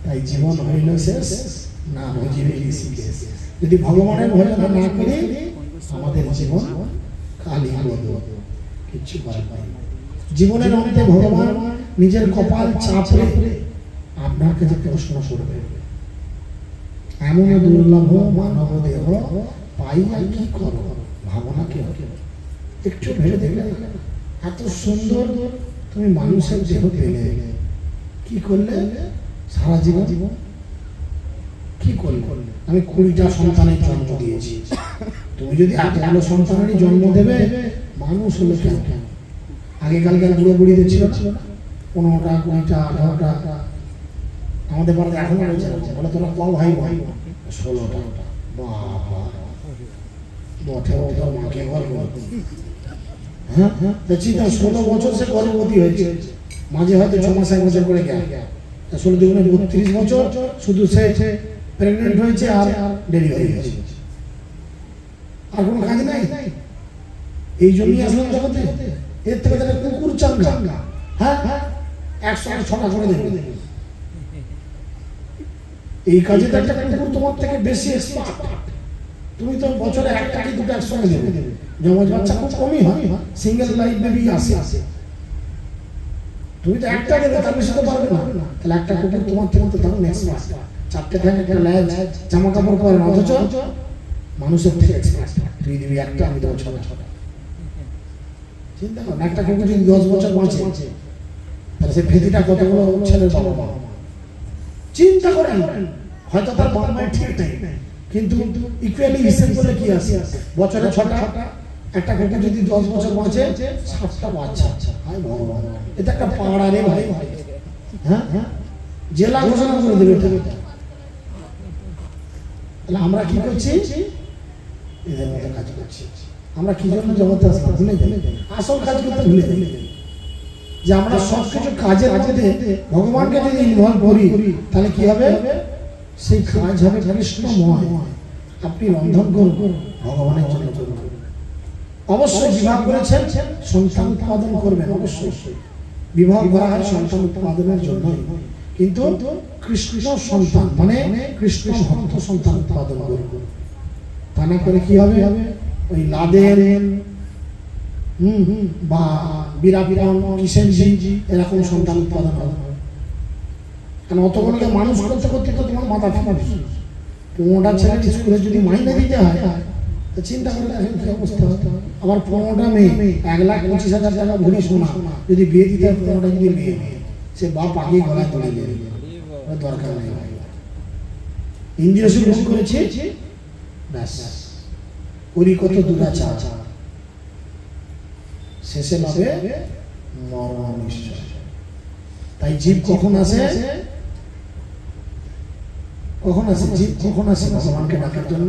তাই জীবন হইল শেষ, না বুঝিলে ঋষিকেশ। যদি ভগবানের ভজন না করি আমাদের জীবন খালি কিছু করার নাই। জীবনের অন্তে ভগবান নিজের কপাল চাপড়ে আপনার কাছে প্রশ্ন করবে, এমন দুর্লভ মানব দেহ পাইয়া কি করো? ভাবনা কে? একটু ভেবে দেখলে এত সুন্দর তুমি মানুষের দেহ পেলে, কি করলে সারা জীবন? কি করলে? আমি 20টা সন্তানের জন্ম দিয়েছি, তুমি যদি এতগুলো সন্তানেরই জন্ম দেবে, মানুষ হলো কেন? আগেকালকার বুড়ো বুড়িদের ছিল না 15টা 20টা 18টা, আমাদের বাড়িতে এখনো রয়েছে, বলে তোরা কম ভাই ভাই 16টা। বাবা বটে ওদের মাকে ঘর করবে। হ্যাঁ দেখছি না, 16 বছর সে গর্ভবতী হয়েছে, মাঝে হয়তো 6 মাস 1 বছর করে গেল, 16 দুগুণে 32 বছর শুধু সে প্রেগনেন্ট হয়েছে আর ডেলিভারি হয়েছে, আর কোনো কাজ নাই। এই জন্যই আসলাম জগতে। এর থেকে তাহলে কুকুর চাঙ্গা, হ্যাঁ 106টা করে দেবে। এই কাজে তো একটা কুকুর তোমার থেকে বেশি এক্সপার্ট। তুমি তো বছরে 1টা কি 2টা একসঙ্গে দেবে, জমজ বাচ্চা খুব কমই হয়, সিঙ্গেল লাইফ বেবি আসে। তুমি তো একটা দেবে, তার বেশি তো পারবে না। তাহলে একটা কুকুর তোমার থেকে তো দারুণ এক্সপার্ট, 4টে ঠ্যাং, একটা লেজ, জামা কাপড় পরে, অথচ মানুষের থেকে এক্সপার্ট। তুই দিবি একটা, আমি দেবো 6টা। চিন্তা করো, একটা কুকুর যদি 10 বছর বাঁচে, তাহলে সে ভেদিটা কতগুলো ছেলের বাবা মা। চিন্তা করেন, হয়তো তার বাবা মায়ের ঠিক নেই, কিন্তু ইকুয়ালি হিসেব করলে কি আসে? বছরে 6টা, একটা কুকুর যদি 10 বছর বাঁচে, 7টা বাচ্চা। হায় ভগবান, এটা একটা পাড়া রে ভাই। হ্যাঁ জেলা ঘোষণা করে দেবে। তাহলে আমরা কি করছি? এদের মতো কাজ করছি। আমরা কি জন্য জগতে আসলাম ভুলে যাই, আসল কাজ করতে ভুলে যাই। যে আমরা সবকিছু কাজের মধ্যে ভগবানকে যদি ইনভলভ করি, তাহলে কি হবে? সেই কাজ হবে কৃষ্ণময়। আপনি রন্ধন করুন, ভগবানের জন্য করুন। অবশ্যই বিবাহ করেছেন, সন্তান উৎপাদন করবেন, অবশ্যই বিবাহ করা হয় সন্তান উৎপাদনের জন্য, কিন্তু কৃষ্ণ সন্তান মানে কৃষ্ণ ভক্ত সন্তান উৎপাদন করবেন। তা না করে কি হবে? ওই লাদেন বা বীরাবিরান কিষেনজি এরকম সন্তান উৎপাদন হবে। কারণ অতগুলোকে মানুষ করতে করতে তো তোমার মাথা ফাটাবে। 15টা ছেলে স্কুলে যদি মাইনে দিতে হয়, তো চিন্তা করে দেখেন কি অবস্থা হতো। আবার 15টা মেয়ে 1,25,000 টাকা ভরি সোনা যদি বিয়ে দিতে হয়, 15টা যদি মেয়ে, সে বাপ আগে গলায় তুলে নেবে, দরকার নেই। ইন্দ্রিয় সুখ ভোগ করেছে, ব্যাস করি কত দুরাচার, শেষে পাবে মরণ নিশ্চয়। তাই জীব কখন আসে? জীব কখন আসে? ভগবানকে ডাকার জন্য।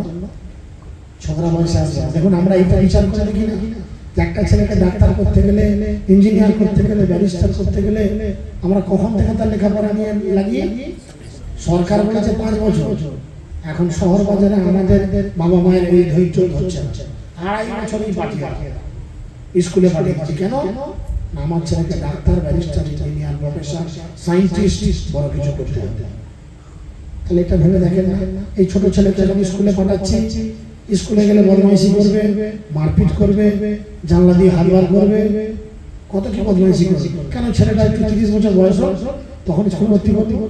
ছোকরা বয়সে আসে। দেখুন আমরা এইটা বিচার করে দেখি না, একটা ছেলেকে ডাক্তার করতে গেলে, ইঞ্জিনিয়ার করতে গেলে, ব্যারিস্টার করতে গেলে আমরা কখন থেকে তার লেখাপড়া নিয়ে লাগিয়ে? সরকার বলেছে 5 বছর, এখন শহর বাজারে আমাদের বাবা মায়ের এই ধৈর্য ধরছে না, 2.5 বছরই পাঠিয়ে স্কুলে পাঠিয়ে দিচ্ছি। কেন? আমার ছেলেকে doctor, barrister, engineer, professor, scientist বড় কিছু করতে হবে। তাহলে এটা ভেবে দেখেন না, এই ছোট ছেলেকে যখন স্কুলে পাঠাচ্ছি, স্কুলে গেলে বদমাইশি করবে, মারপিট করবে, জানলা দিয়ে হাত বার করবে, কত কি বদমাইশি করবে। কেন? ছেলেটা একটু 30 বছর বয়স, তখন স্কুল ভর্তি করবো,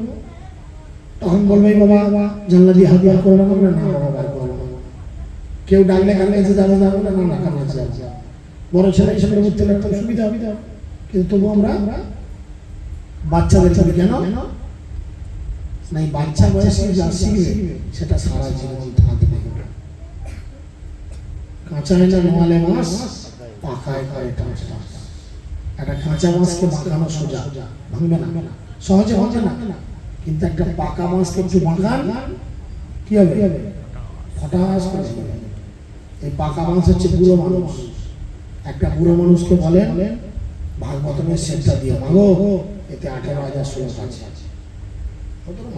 তখন বলবে বাবা জানলা দিয়ে হাত বার করবে না, না বাবা বার করবো না। কেউ ডাকলে কানে কাছে যাবে না, না না কানে কাছে যাবে। বড় ছেলে হিসেবে ভর্তি হলে একটা সুবিধা হবে, কিন্তু তবু আমরা বাচ্চাদের সাথে কেন না, এই বাচ্চা বয়সে যা শিখবে সেটা সারা জীবন থাকবে। কাঁচা হয় না নোয়ালে মাছ, পাকায় করে টাঁচ। একটা কাঁচা মাছকে বাঁকানো সোজা, ভাঙবে না, সহজে ভাঙবে না। কিন্তু একটা পাকা মাছকে একটু বাঁকান, কি হবে? ফটাস করে। এই পাকা মাছ হচ্ছে বুড়ো মানুষ। একটা বুড়ো মানুষকে বলেন ভাগবতমের সেটটা দিয়ে মাগো, এতে 18,000 শ্লোক আছে।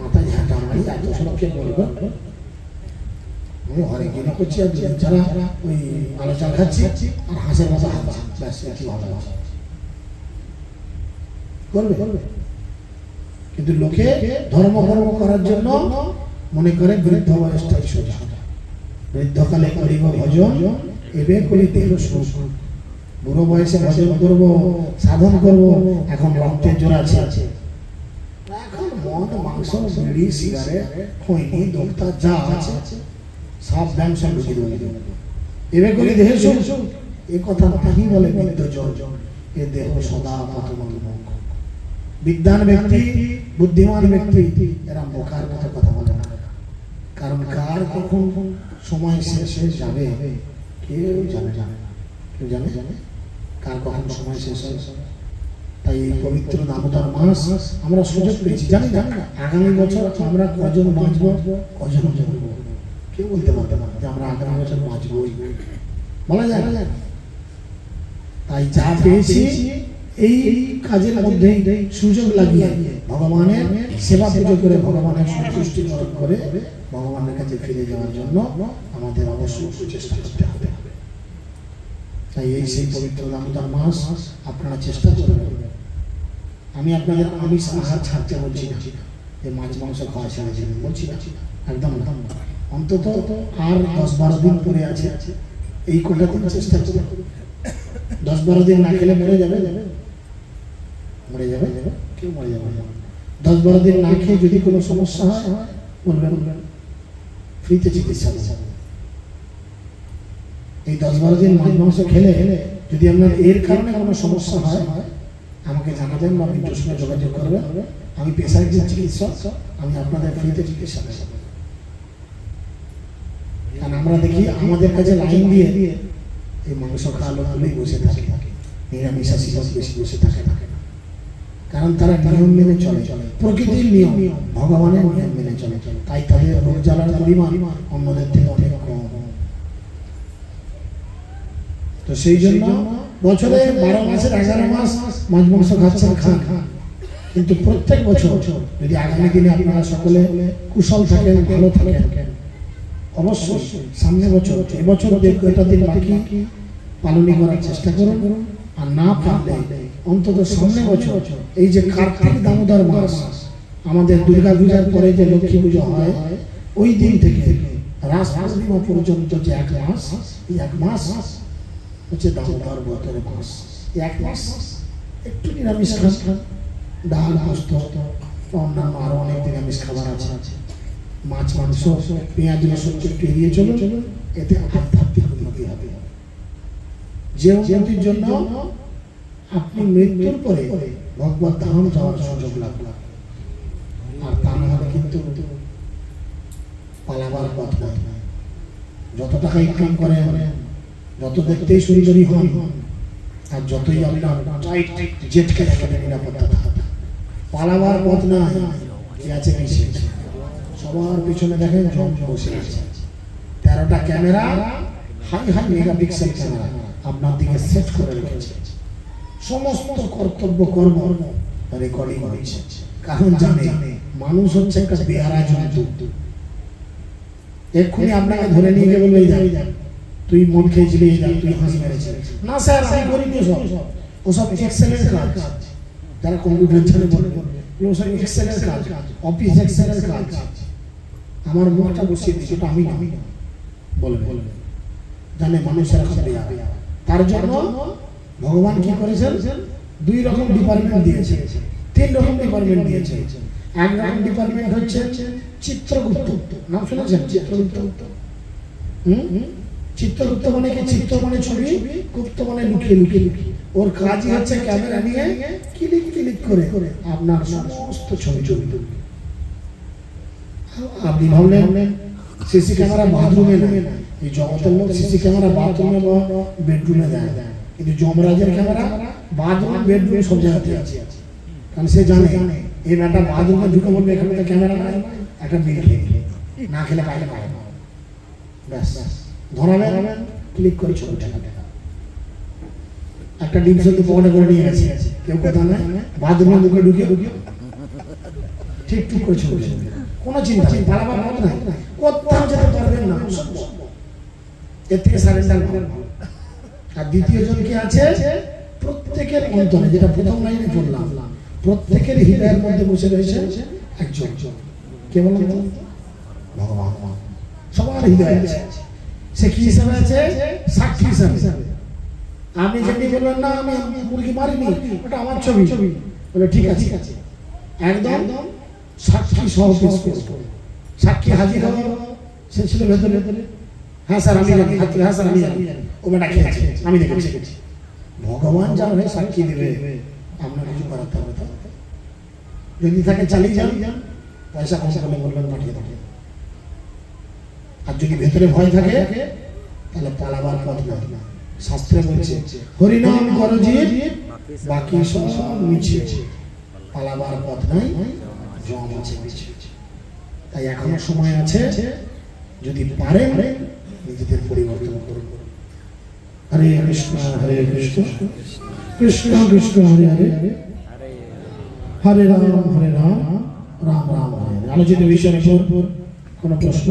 মাথায় ঝাঁটা মারি, এত শ্লোক কে বলবো? আমি ঘরে গিয়ে করছি, আর যারা ওই আলোচনা খাচ্ছি আর হাঁসের মাথা হাঁটছি, ব্যাস একই ভালো করবে। কিন্তু লোকে ধর্ম করার জন্য মনে করে বৃদ্ধ বয়সটাই সোজা। বৃদ্ধকালে করিব ভজন, এবে করি দেহ সুখ। বুড়ো বয়সে ভজন করব, সাধন করব, এখন রক্তের জোর আছে। এখন মদ, মাংস, বিড়ি, সিগারেট, খৈনি, দোক্তা যা আছে সব ব্যবসা ঢুকে দেবে। এবে করি দেহ সুখ, এ কথা তাহি বলে বৃদ্ধজন, এ দেহ সদা পতমত মুখ। বিদ্বান ব্যক্তি, বুদ্ধিমান ব্যক্তি এরা বোকার মতো কথা বলে না। কারণ কার কখন সময় শেষ হয়ে যাবে কেউ জানে না। কেউ জানে কার কখন সময় শেষ হয়ে যাবে। তাই এই পবিত্র দামোদর মাস আমরা সুযোগ পেয়েছি, জানি না আগামী বছর আমরা কজন বাঁচবো, কজন মরবো কেউ বলতে পারবে না যে আমরা আগামী বছর বাঁচবই, বলা যায় না। তাই যা পেয়েছি এই কাজের মধ্যে সুযোগ লাগিয়ে ভগবানের সেবা পুজো করে, ভগবানের সন্তুষ্টি অর্জন করে ভগবানের কাছে ফিরে যাওয়ার জন্য আমাদের অবশ্যই চেষ্টা করতে হবে। তাই এই সেই পবিত্র দামোদর মাস আপনারা চেষ্টা করবেন। আমি আপনাদের আমিষ আহার ছাড়তে বলছি না, যে মাছ মাংস খাওয়া ছেড়ে দেবেন বলছি না, একদম না। অন্তত আর 10-12 দিন পরে আছে, এই কটা দিন চেষ্টা করবেন। 10-12 দিন না খেলে মরে যাবে, কেউ মরে যাবে। 10-12 দিন না খেয়ে যদি কোনো সমস্যা হয় বলবেন, ফ্রিতে চিকিৎসা দেব। এই 10-12 দিন মাছ মাংস খেলে যদি আপনার এর কারণে কোনো সমস্যা হয় আমাকে জানাবেন বা বিদ্যুৎ সঙ্গে যোগাযোগ করবেন। আমি পেশায় যে চিকিৎসক, আমি আপনাদের ফ্রিতে চিকিৎসা দেব। কারণ আমরা দেখি আমাদের কাছে লাইন দিয়ে এই মাংস খাওয়া লোকগুলোই বসে থাকে, নিরামিষাশী লোক বেশি বসে থাকে না। কারণ তারা নিয়ম মেনে চলে, প্রকৃতির নিয়ম, ভগবানের নিয়ম মেনে চলে। তাই তাদের রোগ জ্বালার পরিমাণ অন্যদের থেকে অনেক কম। তো সেই জন্য বছরে 12 মাসের 11 মাস মাছ মাংস খাচ্ছেন, খান। কিন্তু প্রত্যেক বছর যদি আগামী দিনে আপনারা সকলে কুশল থাকেন, ভালো থাকেন, অবশ্যই সামনে বছর, এবছর এটা দিন বাকি পালনই করার চেষ্টা করুন। আর না পারলে অন্তত সামনে বছর এই যে কার্তিক দামোদর মাস, আমাদের দুর্গা পূজার পরে যে লক্ষ্মী পুজো হয়, ওই দিন থেকে রাস পূর্ণিমা পর্যন্ত যে 1 মাস, এই 1 মাস হচ্ছে দামোদর ব্রতের মাস। 1 মাস একটু নিরামিষ খান, ডাল, পোস্ত, অন্যান্য আরো অনেক নিরামিষ খাবার আছে, মাছ মাংস, পেঁয়াজ রসুন একটু এড়িয়ে চলুন। এতে আধ্যাত্মিক উন্নতি হবে। যে উন্নতির জন্য আপনি মৃত্যুর পরে ভগবত ধাম যাওয়ার সুযোগ লাভ করবেন। আর তা না হলে কিন্তু পালাবার পথ নয়। যত টাকা ইনকাম করেন, যত দেখতেই সুন্দরী হন, আর যতই আপনার জেট খেলে নিরাপত্তা থাকে, পালাবার পথ না। কি আছে পিছিয়ে, সবার পিছনে দেখেন জন বসে আছে, 13টা ক্যামেরা, হাই মেগাপিক্সেল ক্যামেরা। আপনার দিকে সেট করে রেখেছে। সমস্ত কর্তব্য কর্ম রেকর্ডিং হয়েছে, কারণ জানে মানুষ হচ্ছে একটা বেহারা জন্তু। এক্ষুনি আপনাকে ধরে নিয়ে গিয়ে বলবে তুই মদ খেয়েছিলি, তুই হাঁস মেরেছিস। না স্যার, আমি করিনি সব, ওসব এক্সেলের কাজ। যারা কম্পিউটার ছেলে বলবে ওসব এক্সেলের কাজ, অফিস এক্সেলের কাজ। আমার মুখটা বসিয়ে দিয়েছে, ওটা আমি না বলবে। জানে মানুষের তার জন্য ভগবান কি করেছেন, 2 রকম ডিপার্টমেন্ট দিয়েছে, 3 রকম ডিপার্টমেন্ট দিয়েছে। এক রকম ডিপার্টমেন্ট হচ্ছে চিত্রগুপ্ত, নাম শুনেছেন? চিত্রগুপ্ত। চিত্রগুপ্ত মানে কি? চিত্র মানে ছবি, গুপ্ত মানে লুকিয়ে লুকিয়ে। ওর কাজই হচ্ছে ক্যামেরা নিয়ে ক্লিক ক্লিক করে আপনার সমস্ত ছবি তুলবে। আপনি ভাবলেন সিসি ক্যামেরা বাথরুমে নেই, এই জগতের লোক সিসি ক্যামেরা বাথরুমে বা বেডরুমে দেয়, কিন্তু যমরাজের ক্যামেরা বাথরুম বেডরুম সব জায়গাতে আছে। কারণ সে জানে এই ব্যাটা বাথরুমে ঢুকে বলবে এখানে তো ক্যামেরা নাই, একটা বিল খেয়ে না খেলে বাইরে পায় না, ব্যাস ধরাবেন, ক্লিক করে ছবি টাকা। একটা ডিম সত্যি পকেটে করে নিয়ে গেছে, কেউ কথা নাই, বাথরুমে ঢুকে ঢুকে ঠিক ঠিক করে ছবি, কোনো চিন্তা নেই, পালাবার মত নাই, কোথাও যেতে পারবেন না। এর থেকে সারেন্ডার ভালো। আর দ্বিতীয় জন কি আছে, প্রত্যেকের অন্তরে, যেটা প্রথম লাইনে বললাম, প্রত্যেকের হৃদয়ের মধ্যে বসে রয়েছে একজন। কে বলেন? ভগবান। সবার হৃদয় আছে। সে কি হিসাবে আছে? সাক্ষী হিসাবে। আপনি যেমনি বলবেন না আমি মুরগি মারিনি, ওটা আমার ছবি, বলে ঠিক আছে, একদম সাক্ষী সহ পেশ করবে। সাক্ষী হাজির হবে, সে ছিল ভেতরে, হ্যাঁ স্যার আমি জানি, হ্যাঁ স্যার আমি জানি, ও বেটা খেয়েছে, আমি দেখেছি। ভগবান যার হয়ে সাক্ষী দেবে, আপনার কিছু করাতে হবে। যদি থাকে চালিয়ে যান, পয়সা পয়সা করে বলবেন পাঠিয়ে থাকে। আর যদি ভেতরে ভয় থাকে তাহলে পালাবার পথ না। শাস্ত্রে বলছে হরিনাম করজিৎ, বাকি সব মিছে, পালাবার পথ নাই, জম আছে মিছে। তাই এখনো সময় আছে, যদি পারেন নিজেদের পরিবর্তন করুন। হরে কৃষ্ণ হরে কৃষ্ণ, কৃষ্ণ কৃষ্ণ হরে হরে, হরে রাম হরে রাম, রাম রাম হরে হরে। আলোচিত বিষয়ের উপর কোনো প্রশ্ন?